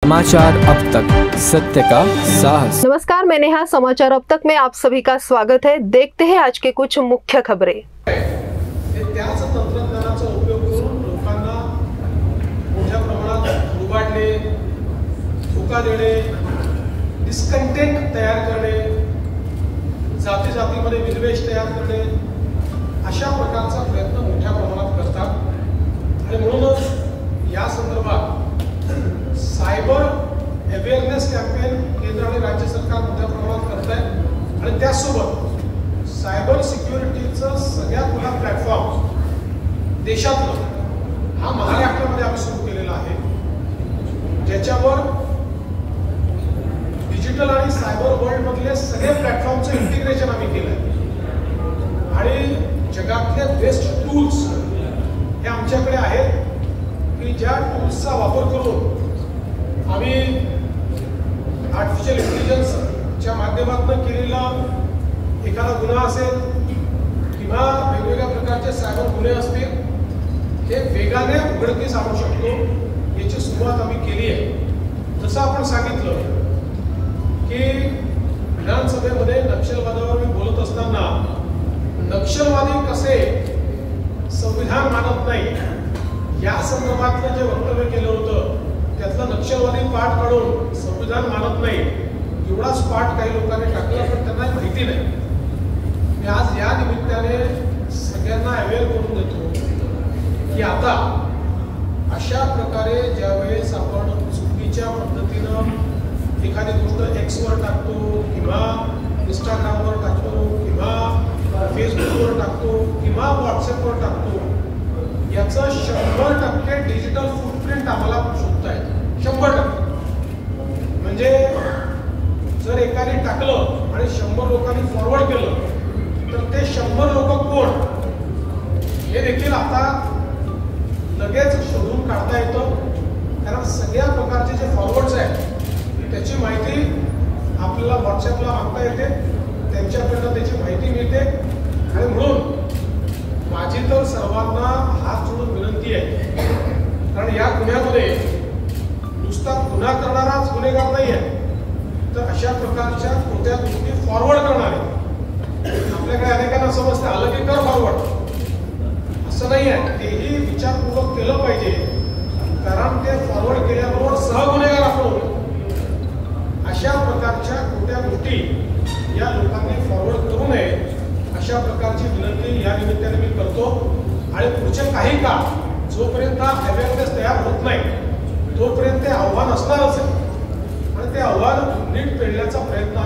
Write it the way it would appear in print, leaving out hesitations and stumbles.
समाचार अब तक, सत्य का साहस। नमस्कार, मैं नेहा। समाचार अब तक में आप सभी का स्वागत है। देखते हैं आज के कुछ मुख्य खबरें। त्याच तंत्रज्ञानाचा उपयोग करून लोकांना मोठ्या प्रमाणात उभारणे, धोका देणे, डिस्कंटेंट तयार करणे, जाती जातीमध्ये विद्वेष तयार करणे, अशा प्रकारचा प्रयत्न मोठ्या प्रमाणात करतात। आणि म्हणूनच या संदर्भात सायबर अवेअरनेस कॅम्पेन केंद्र आणि राज्य सरकार मोठ्या प्रमाणात करत आहे। आणि त्यासोबत सायबर सिक्युरिटीचं सगळ्यात मोठा प्लॅटफॉर्म देशातलं हा महाराष्ट्रामध्ये आम्ही सुरू केलेला आहे, ज्याच्यावर डिजिटल आणि सायबर वर्ल्ड मधले सगळे प्लॅटफॉर्मचं इंटिग्रेशन आम्ही केलं आहे। आणि जगातले बेस्ट टूल्स हे आमच्याकडे आहेत की ज्या टूल्सचा वापर करून आम्ही आर्टिफिशियल इंटेलिजन्सच्या माध्यमातून केलेला एखादा गुन्हा असेल किंवा वेगवेगळ्या प्रकारचे सायबर गुन्हे असतील हे वेगाने उघडकीस आणू शकतो, याची सुरुवात आम्ही केली आहे। जसं आपण सांगितलं की विधानसभेमध्ये नक्षलवादावर मी बोलत असताना नक्षलवादी कसे संविधान मानत नाही या संदर्भातलं जे वक्तव्य केलं होतं त्यातलं नक्षलवादी पाठ काढून संविधान मानत नाही एवढाच पाठ काही लोकांनी टाकला, पण त्यांना माहिती नाही। मी आज या निमित्ताने सगळ्यांना अवेअर करून देतो की आता अशा प्रकारे ज्यावेळेस आपण चुकीच्या पद्धतीनं एखादी गोष्ट एक्सवर टाकतो किंवा इंस्टाग्रामवर टाकतो किंवा फेसबुकवर टाकतो किंवा व्हॉट्सअपवर टाकतो, याचं 100% डिजिटल फुटप्रिंट आम्हाला शोधता येतं। 100%। म्हणजे जर एकाने टाकलं आणि 100 लोकांनी फॉरवर्ड केलं तर ते 100 लोक कोण हे देखील आता लगेच शोधून काढता येतं, कारण सगळ्या प्रकारचे जे फॉरवर्ड्स आहेत त्याची माहिती आपल्याला व्हॉट्सअपला मागता येते, त्यांच्याकडनं त्याची माहिती मिळते। आणि म्हणून माझी तर सर्वांना हात जोडून विनंती आहे, कारण या गुन्ह्यामध्ये नुसता गुन्हा करणाराच गुन्हेगार नाही आहे, तर अशा प्रकारच्या कोणत्या गोष्टी फॉरवर्ड करणारे आपल्याकडे अनेकांना समजते आलं की कर फॉरवर्ड, असं नाही आहे। तेही विचारपूर्वक केलं पाहिजे, कारण ते फॉरवर्ड केल्याबरोबर सहगुन्हेगार आपण होतो। अशा प्रकारच्या कोणत्या गोष्टी या लोकांनी फॉरवर्ड करू नये अशा प्रकारची विनंती या निमित्ताने मी करतो। आणि पुढचे काही काळ जोपर्यंत अवेअरनेस तयार होत नाही तोपर्यंत ते आव्हान असणारच आहे, आणि ते आव्हान नीट पेलण्याचा प्रयत्न